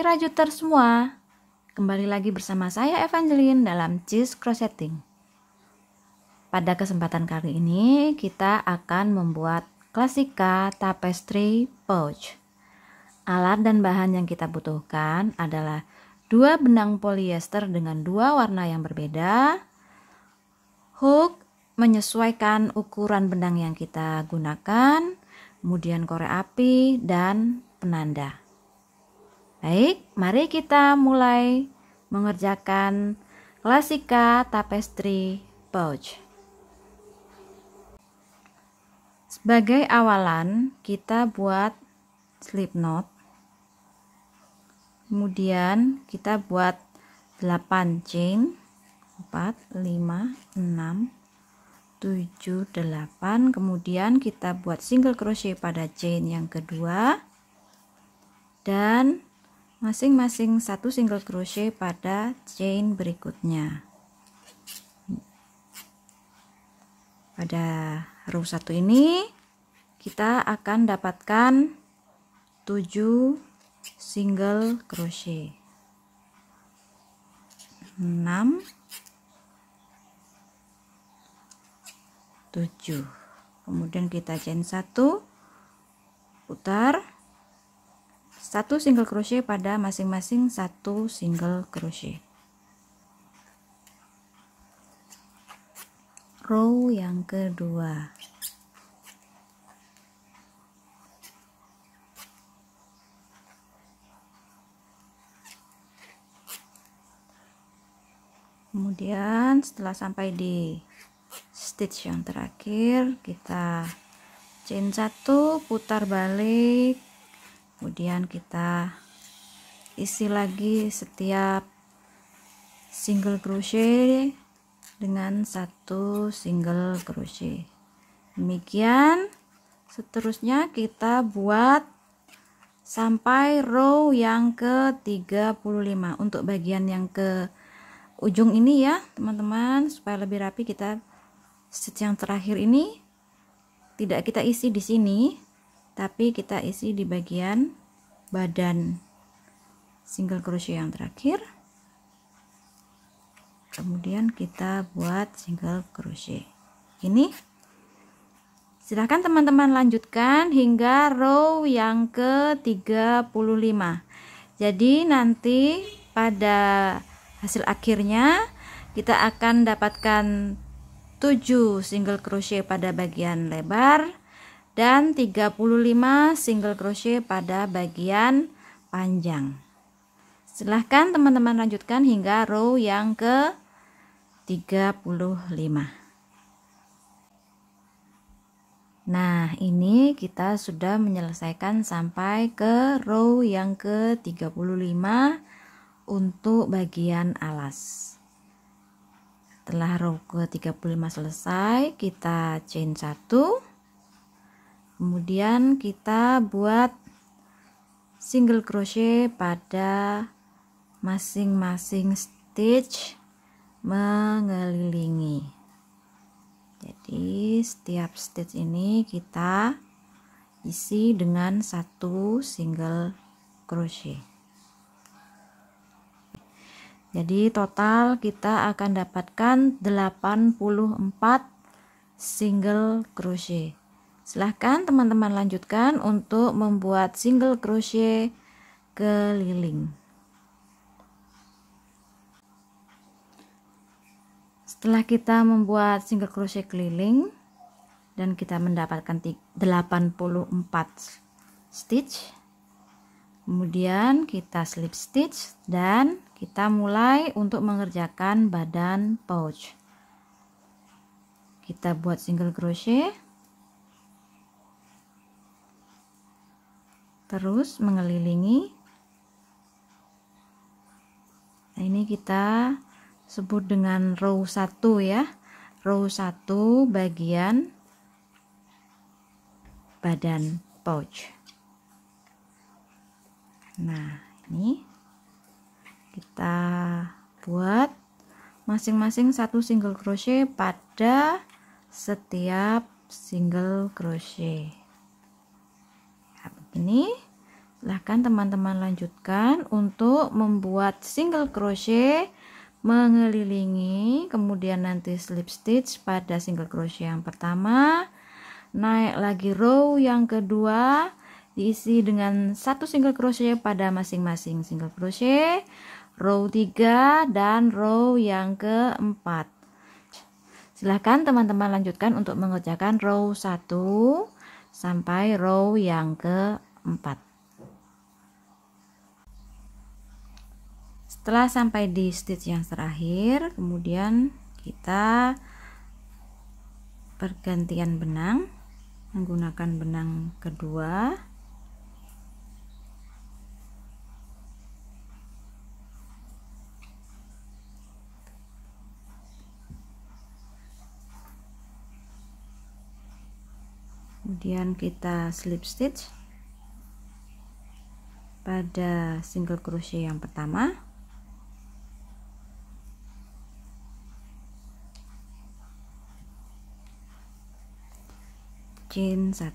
Hai rajuter semua, kembali lagi bersama saya Evangeline dalam Cheese Crocheting. Pada kesempatan kali ini kita akan membuat Classica Tapestry Pouch. Alat dan bahan yang kita butuhkan adalah 2 benang polyester dengan 2 warna yang berbeda, hook menyesuaikan ukuran benang yang kita gunakan, kemudian korek api dan penanda. Baik, mari kita mulai mengerjakan Classica Tapestry Pouch. Sebagai awalan, kita buat slip knot. Kemudian kita buat 8 chain. 4, 5, 6, 7, 8. Kemudian kita buat single crochet pada chain yang kedua. Dan masing-masing 1 single crochet pada chain berikutnya. Pada row 1 ini kita akan dapatkan 7 single crochet. 6, 7. Kemudian kita chain 1, putar 1 single crochet pada masing-masing 1 single crochet. Row yang kedua. Kemudian setelah sampai di stitch yang terakhir, kita chain 1, putar balik. Kemudian kita isi lagi setiap single crochet dengan 1 single crochet. Demikian seterusnya kita buat sampai row yang ke-35. Untuk bagian yang ke ujung ini ya teman-teman, supaya lebih rapi, kita stitch yang terakhir ini tidak kita isi di sini, tapi kita isi di bagian badan single crochet yang terakhir. Kemudian kita buat single crochet ini. Silahkan teman-teman lanjutkan hingga row yang ke-35. Jadi nanti pada hasil akhirnya kita akan dapatkan 7 single crochet pada bagian lebar dan 35 single crochet pada bagian panjang. Silahkan teman-teman lanjutkan hingga row yang ke-35. Nah, ini kita sudah menyelesaikan sampai ke row yang ke-35 untuk bagian alas. Setelah row ke-35 selesai, kita chain 1. Kemudian kita buat single crochet pada masing-masing stitch mengelilingi. Jadi setiap stitch ini kita isi dengan 1 single crochet. Jadi total kita akan dapatkan 84 single crochet. Silahkan teman-teman lanjutkan untuk membuat single crochet keliling. Setelah kita membuat single crochet keliling dan kita mendapatkan 84 stitch, kemudian kita slip stitch dan kita mulai untuk mengerjakan badan pouch. Kita buat single crochet, terus mengelilingi. Nah, ini kita sebut dengan row 1 ya. Row 1 bagian badan pouch. Nah, ini kita buat masing-masing 1 single crochet pada setiap single crochet. Nah, begini. Silahkan teman-teman lanjutkan untuk membuat single crochet mengelilingi, kemudian nanti slip stitch pada single crochet yang pertama, naik lagi row yang kedua, diisi dengan satu single crochet pada masing-masing single crochet, row 3 dan row yang keempat. Silahkan teman-teman lanjutkan untuk mengerjakan row 1 sampai row yang keempat. Setelah sampai di stitch yang terakhir, kemudian kita pergantian benang menggunakan benang kedua. Kemudian kita slip stitch pada single crochet yang pertama. Chain 1.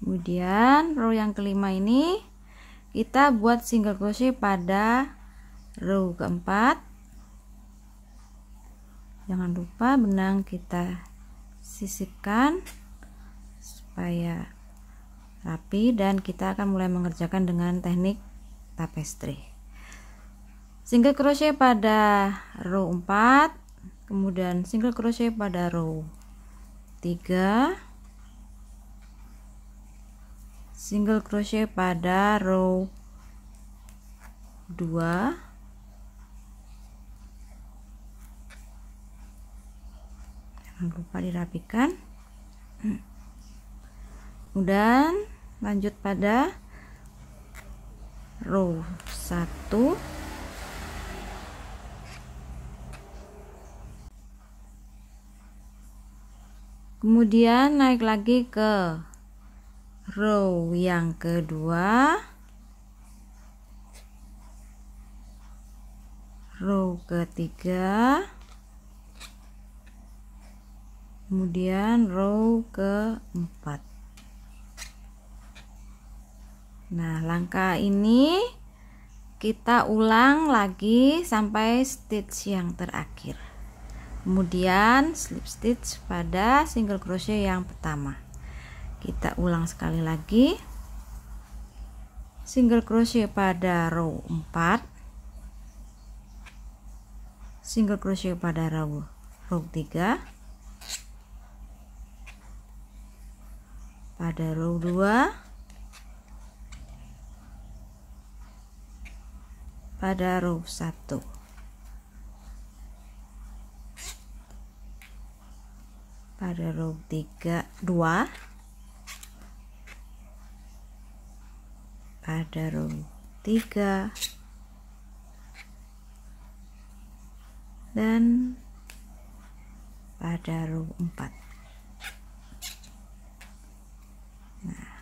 Kemudian row yang kelima ini kita buat single crochet pada row keempat. Jangan lupa benang kita sisipkan supaya rapi, dan kita akan mulai mengerjakan dengan teknik tapestry. Single crochet pada row 4, kemudian single crochet pada row 3, single crochet pada row 2, jangan lupa dirapikan. Kemudian lanjut pada row 1, kemudian naik lagi ke row yang kedua, row ketiga, kemudian row keempat. Nah, langkah ini kita ulang lagi sampai stitch yang terakhir. Kemudian slip stitch pada single crochet yang pertama. Kita ulang sekali lagi. Single crochet pada row 4, single crochet pada row 3, pada row 2, pada row 1, pada row 2, pada row 3, dan pada row 4. Nah,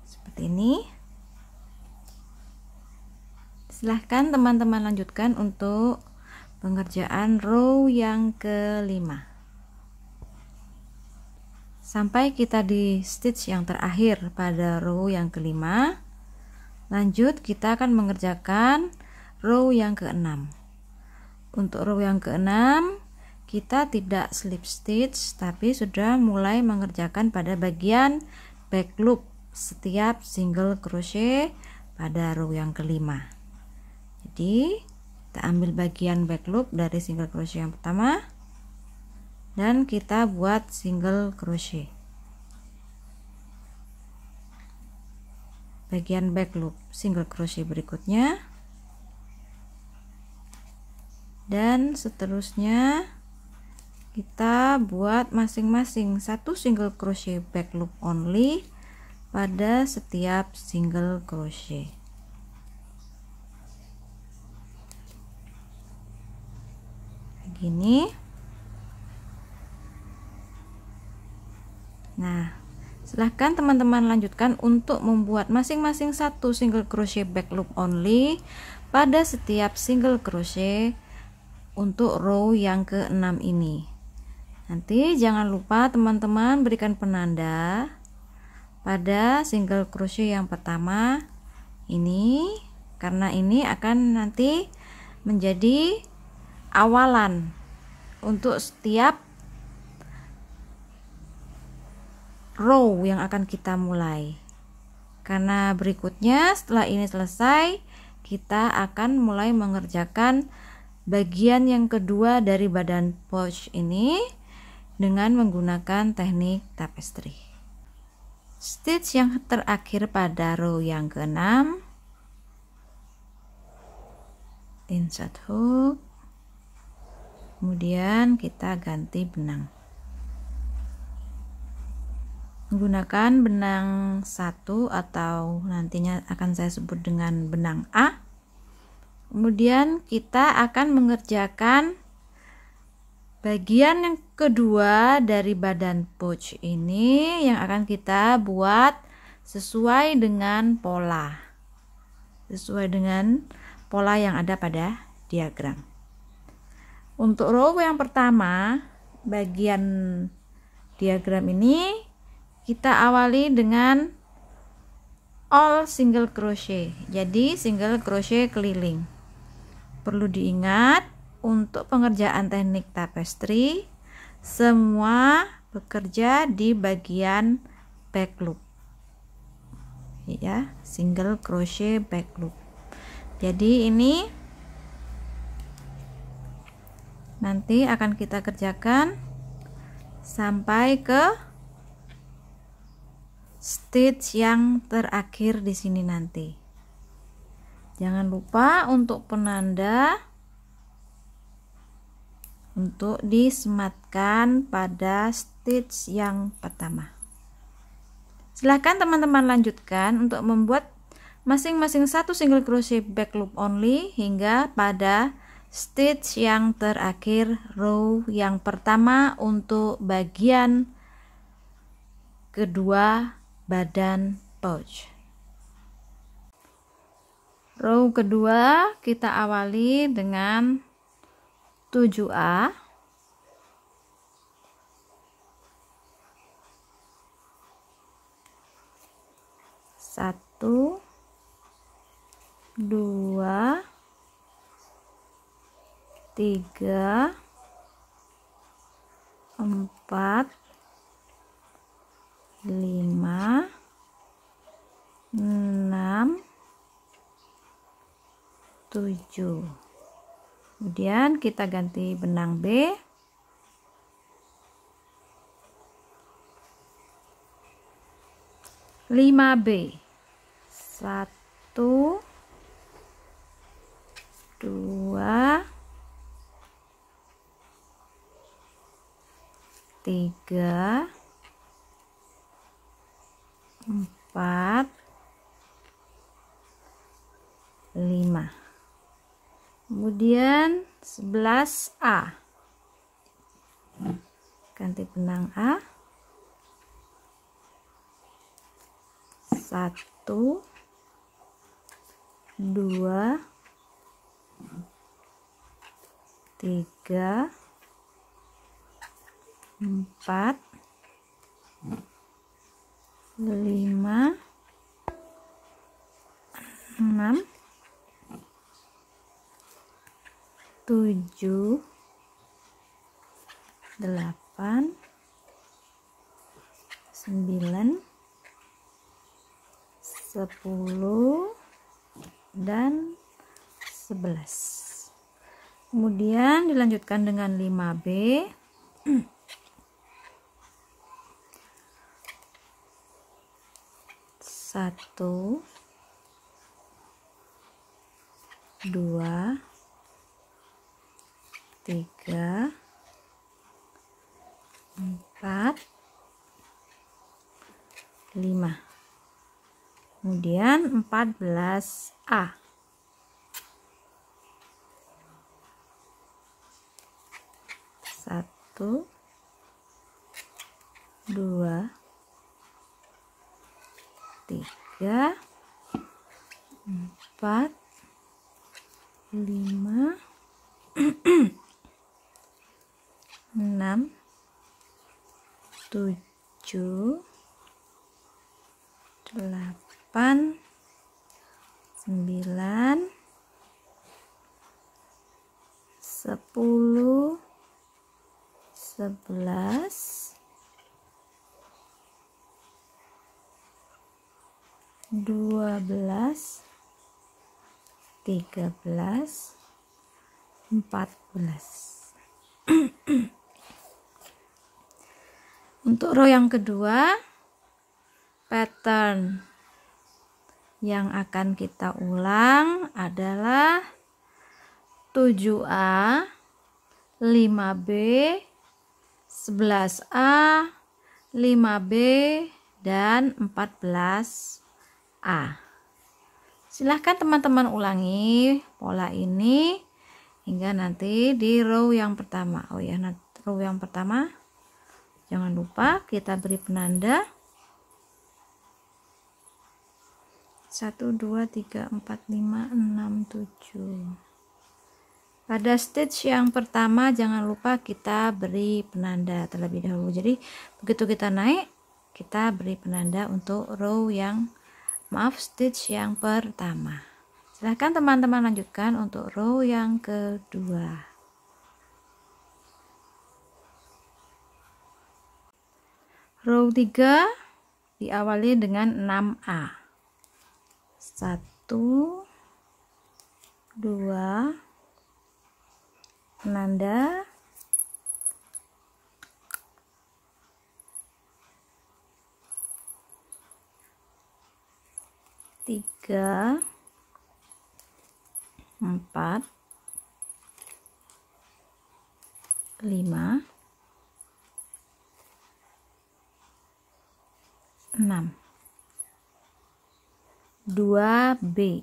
seperti ini. Silahkan teman-teman lanjutkan untuk pengerjaan row yang kelima sampai kita di stitch yang terakhir pada row yang kelima. Lanjut kita akan mengerjakan row yang keenam. Untuk row yang keenam kita tidak slip stitch, tapi sudah mulai mengerjakan pada bagian back loop setiap single crochet pada row yang kelima. Jadi kita ambil bagian back loop dari single crochet yang pertama dan kita buat single crochet. Bagian back loop single crochet berikutnya, dan seterusnya kita buat masing-masing satu single crochet back loop only pada setiap single crochet. Begini. Nah, silahkan teman-teman lanjutkan untuk membuat masing-masing satu single crochet back loop only pada setiap single crochet untuk row yang ke-6 ini. Nanti jangan lupa teman-teman berikan penanda pada single crochet yang pertama ini, karena ini akan nanti menjadi awalan untuk setiap row yang akan kita mulai. Karena berikutnya setelah ini selesai, kita akan mulai mengerjakan bagian yang kedua dari badan pouch ini dengan menggunakan teknik tapestry. Stitch yang terakhir pada row yang ke-6, insert hook, kemudian kita ganti benang menggunakan benang 1 atau nantinya akan saya sebut dengan benang A. Kemudian kita akan mengerjakan bagian yang kedua dari badan pouch ini yang akan kita buat sesuai dengan pola yang ada pada diagram. Untuk row yang pertama, bagian diagram ini kita awali dengan all single crochet. Jadi single crochet keliling. Perlu diingat, untuk pengerjaan teknik tapestry semua bekerja di bagian back loop, ya, single crochet back loop. Jadi ini nanti akan kita kerjakan sampai ke stitch yang terakhir di sini nanti. Jangan lupa untuk penanda untuk disematkan pada stitch yang pertama. Silahkan teman-teman lanjutkan untuk membuat masing-masing satu single crochet back loop only hingga pada stitch yang terakhir row yang pertama untuk bagian kedua badan pouch. Row kedua kita awali dengan 7A, satu, 2, 3, 4, 5, 6, 7. Kemudian kita ganti benang B, lima B, 1, 2, 3, 4, 5. Kemudian 11A, ganti benang A, 1, 2, 3, 4, 5, 6, 7, 8, 9, 10, dan 11. Kemudian dilanjutkan dengan 5B, 1, 2, 3, 4, 5. Kemudian 14A, 1, 2, 3, 4, 5, 6, 7, 8, 9, 10, 11, 12, 13, 14. Untuk row yang kedua, pattern yang akan kita ulang adalah 7A, 5B, 11A, 5B, dan 14A. Silahkan teman-teman ulangi pola ini hingga nanti di row yang pertama. Oh ya, row yang pertama jangan lupa kita beri penanda 1, 2, 3, 4, 5, 6, 7. Pada stage yang pertama jangan lupa kita beri penanda terlebih dahulu. Jadi begitu kita naik, kita beri penanda untuk row yang stage yang pertama. Silahkan teman-teman lanjutkan untuk row yang kedua. Row 3 diawali dengan 6A. 1, 2, penanda, 3, 4, 5, 6. 2B.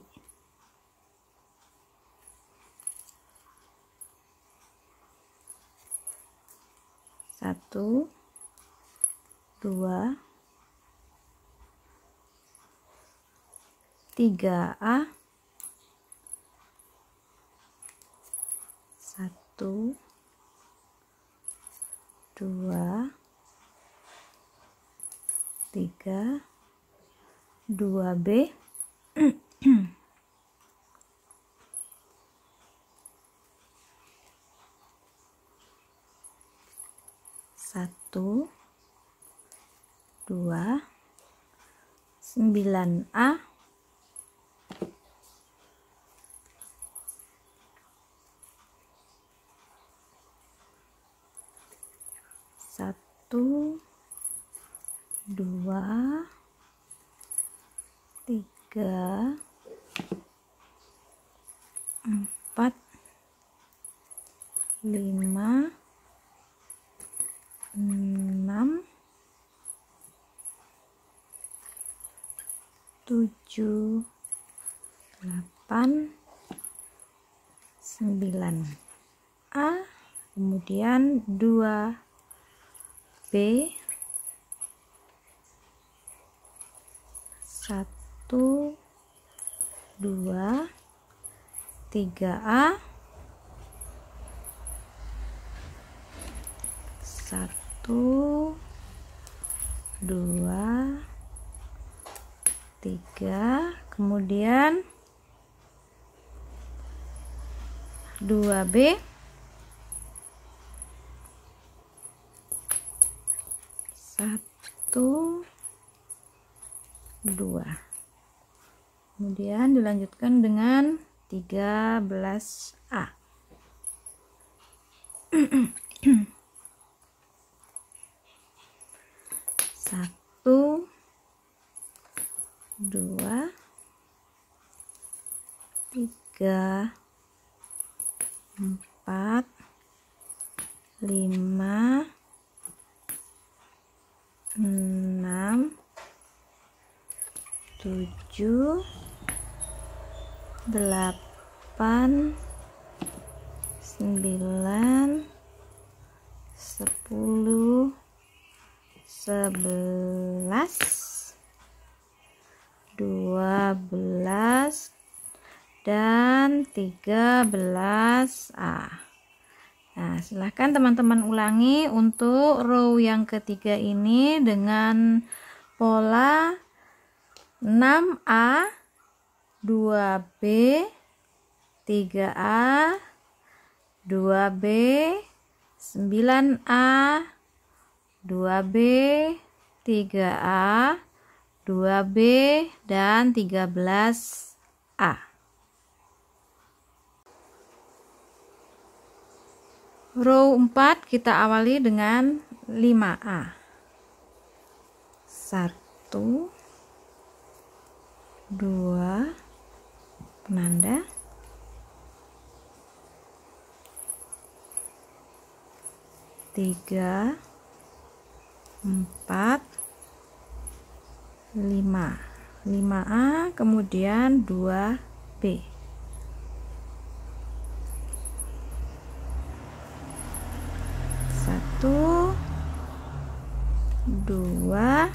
1, 2, 3A, 1, 2, 3, 2B, 1, 2, 9A, 1, 2, 3, 4, 5, 6, 7, 8, 9A, kemudian 2B, 1, 2, 3A, 1, 2, 3, kemudian 2B, 1, 2, kemudian dilanjutkan dengan 13A. 1, 2, 3, 4, 5, 6, 7, 8, 9, 10, 11, 12, dan 13A. Nah, silahkan teman-teman ulangi untuk row yang ketiga ini dengan pola 6A, 2B, 3A, 2B, 9A, 2B, 3A, 2B, dan 13A. Row 4 kita awali dengan 5A. 1, 2, penanda, 3, 4, 5. 5A, kemudian 2B. 1, 2,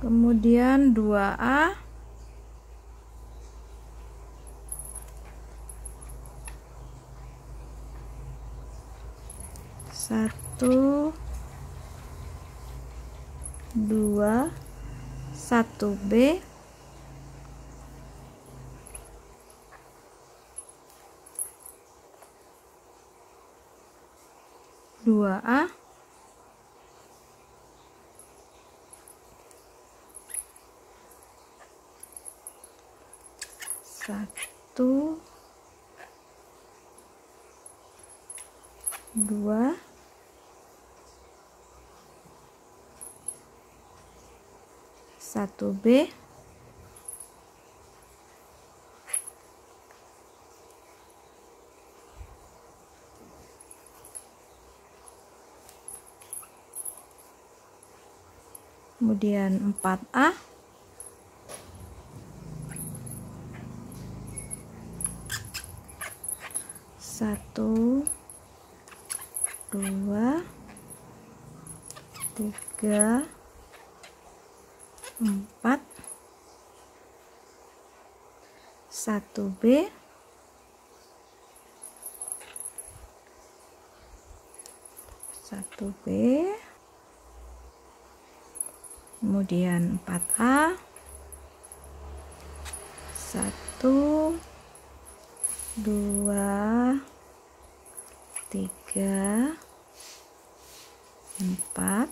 kemudian 2A, 1, 2, 1B, 2A, 1, 2, 1B, kemudian 4A, 1, 2, 3, 4, 1B, 1B, kemudian 4A, 1, 2, 3, 4,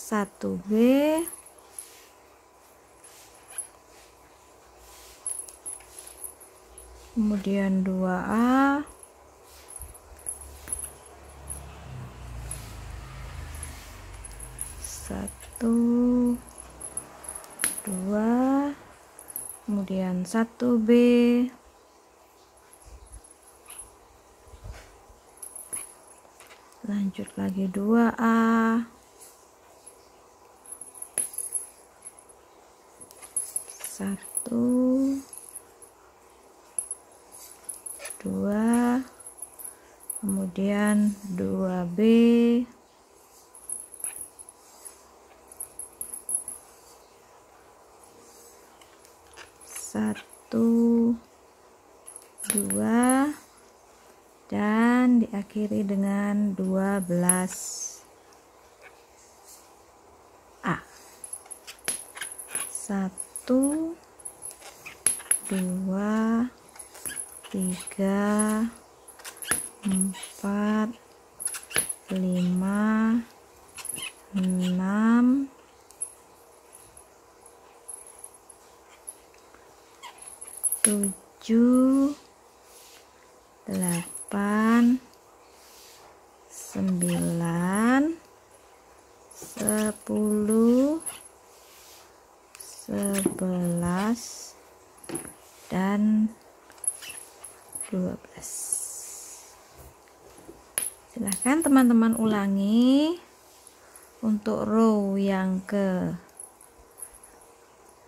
1B, kemudian 2A, 1, 2, kemudian 1B, lanjut lagi 2A, 1, 2, kemudian 2B, 1, 2, dan diakhiri dengan 12A. 1, 2, 3, 4, 5, 6, 7, 8, 9, 10, 11, dan 12. Silahkan teman-teman ulangi untuk row yang ke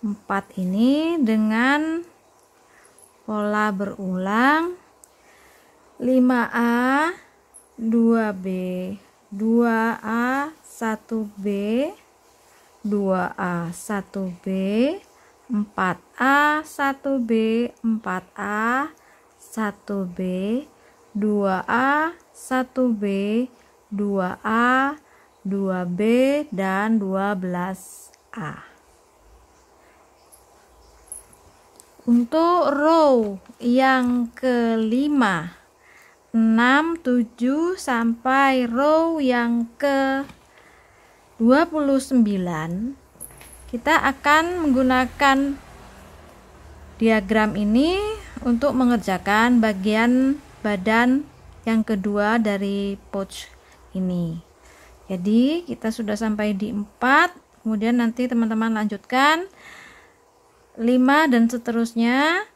4 ini dengan pola berulang 5A, 2B, 2A, 1B, 2A, 1B, 4A, 1B, 4A, 1B, 2A, 1B, 2A, 2B, dan 12A. Untuk row yang kelima, 6, 7 sampai row yang ke 29, kita akan menggunakan diagram ini untuk mengerjakan bagian badan yang kedua dari pouch ini. Jadi kita sudah sampai di 4, kemudian nanti teman-teman lanjutkan 5 dan seterusnya.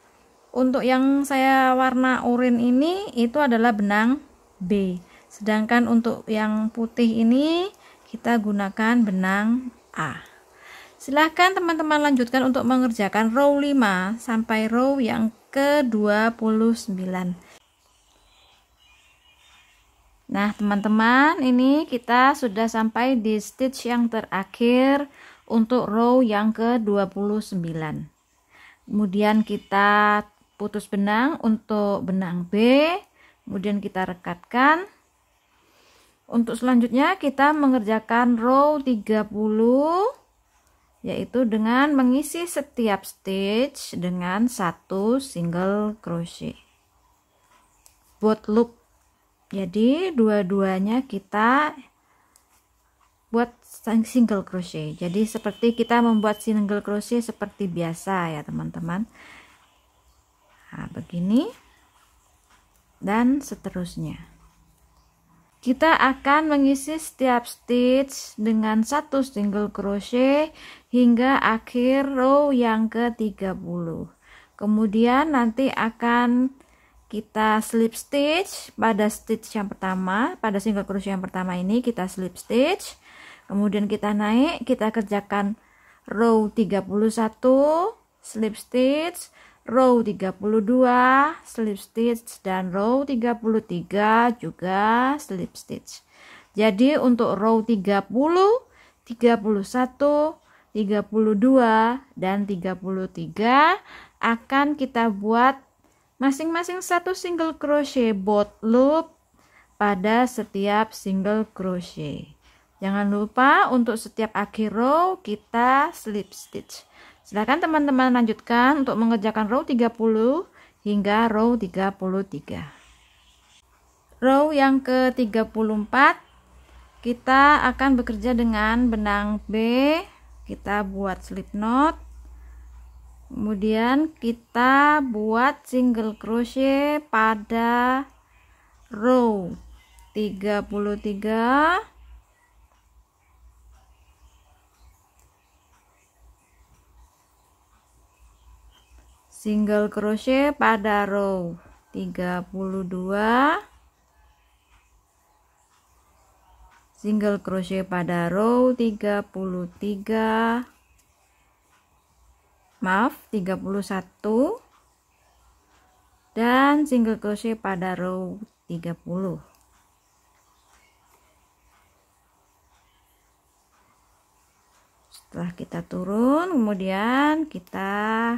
Untuk yang saya warna oranye ini itu adalah benang B, sedangkan untuk yang putih ini kita gunakan benang A. Silahkan teman-teman lanjutkan untuk mengerjakan row 5 sampai row yang ke-29. Nah teman-teman, ini kita sudah sampai di stitch yang terakhir untuk row yang ke-29. Kemudian kita putus benang untuk benang B, kemudian kita rekatkan. Untuk selanjutnya kita mengerjakan row 30, yaitu dengan mengisi setiap stitch dengan 1 single crochet buat loop. Jadi dua-duanya kita buat single crochet. Jadi seperti kita membuat single crochet seperti biasa ya teman-teman. Nah, begini dan seterusnya. Kita akan mengisi setiap stitch dengan 1 single crochet hingga akhir row yang ke-30. Kemudian nanti akan kita slip stitch pada stitch yang pertama, pada single crochet yang pertama ini kita slip stitch. Kemudian kita naik, kita kerjakan row 31 slip stitch, row 32 slip stitch, dan row 33 juga slip stitch. Jadi untuk row 30, 31, 32 dan 33 akan kita buat masing-masing 1 single crochet boat loop pada setiap single crochet. Jangan lupa untuk setiap akhir row kita slip stitch. Silakan teman-teman lanjutkan untuk mengerjakan row 30 hingga row 33. Row yang ke-34 kita akan bekerja dengan benang B. Kita buat slip knot. Kemudian kita buat single crochet pada row 33. Single crochet pada row 32, single crochet pada row 33, maaf 31, dan single crochet pada row 30. Setelah kita turun, kemudian kita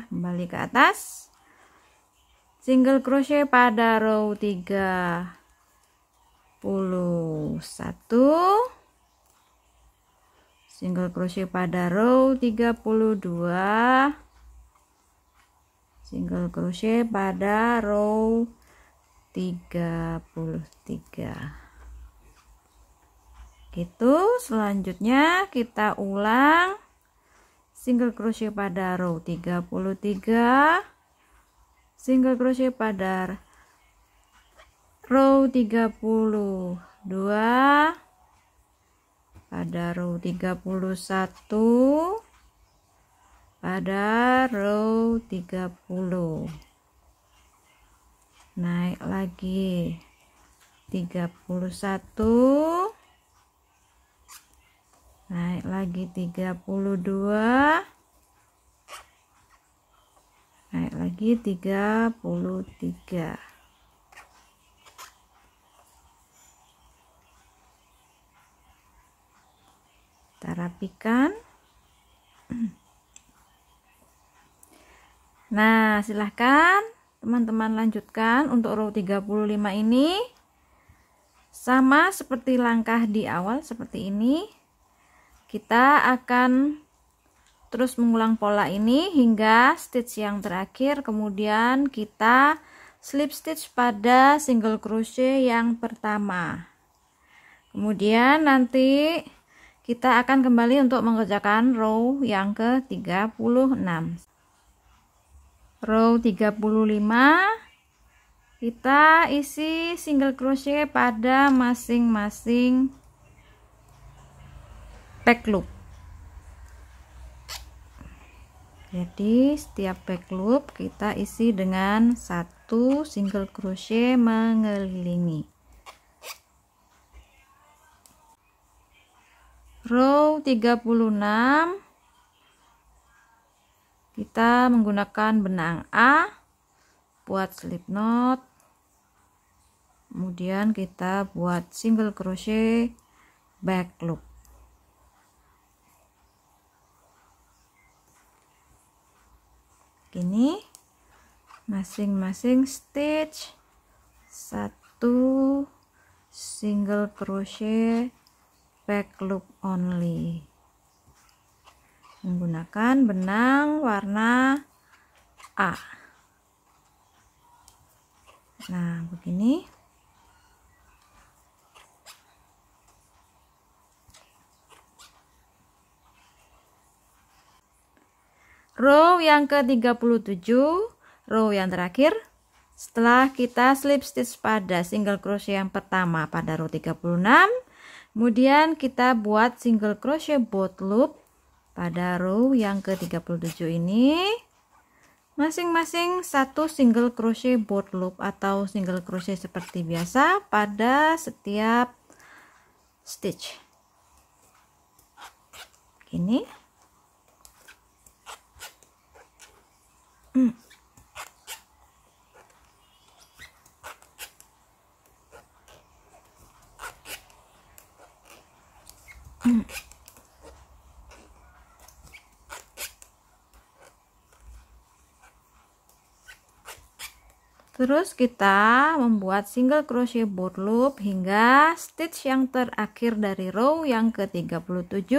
kembali ke atas, single crochet pada row 31, single crochet pada row 32, single crochet pada row 33. Gitu. Selanjutnya kita ulang single crochet pada row 33, single crochet pada row 32, pada row 31, pada row 30, naik lagi 31, naik lagi 32, naik lagi 33. Kita rapikan. Nah, silahkan teman-teman lanjutkan untuk row 35 ini sama seperti langkah di awal seperti ini. Kita akan terus mengulang pola ini hingga stitch yang terakhir, kemudian kita slip stitch pada single crochet yang pertama. Kemudian nanti kita akan kembali untuk mengerjakan row yang ke-36. Row 35 kita isi single crochet pada masing-masing back loop. Jadi setiap back loop kita isi dengan satu single crochet mengelilingi. Row 36 kita menggunakan benang A buat slip knot, kemudian kita buat single crochet back loop. Ini masing-masing stitch satu single crochet back loop only menggunakan benang warna A. Nah, begini. Row yang ke-37, row yang terakhir. Setelah kita slip stitch pada single crochet yang pertama pada row 36, kemudian kita buat single crochet boat loop pada row yang ke-37 ini. Masing-masing satu single crochet boat loop atau single crochet seperti biasa pada setiap stitch. Ini. Terus kita membuat single crochet boat loop hingga stitch yang terakhir dari row yang ke-37.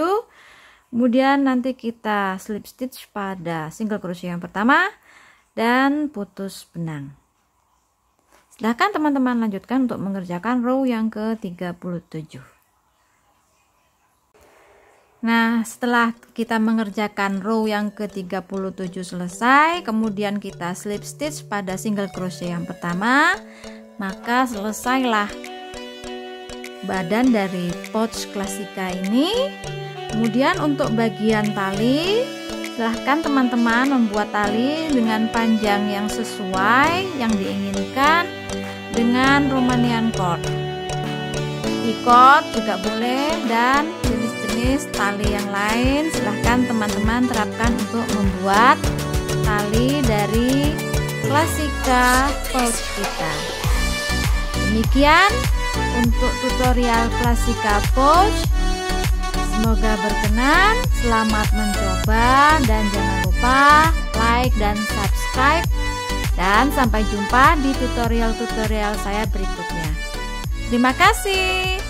Kemudian nanti kita slip stitch pada single crochet yang pertama dan putus benang. Silahkan teman-teman lanjutkan untuk mengerjakan row yang ke-37. Nah, setelah kita mengerjakan row yang ke-37 selesai, kemudian kita slip stitch pada single crochet yang pertama, maka selesailah badan dari pouch Classica ini. Kemudian untuk bagian tali, silahkan teman-teman membuat tali dengan panjang yang sesuai yang diinginkan dengan Romanian cord. Cord juga boleh, dan jenis tali yang lain silahkan teman-teman terapkan untuk membuat tali dari Classica pouch kita. Demikian untuk tutorial Classica pouch. Semoga berkenan. Selamat mencoba dan jangan lupa like dan subscribe, dan sampai jumpa di tutorial-tutorial saya berikutnya. Terima kasih.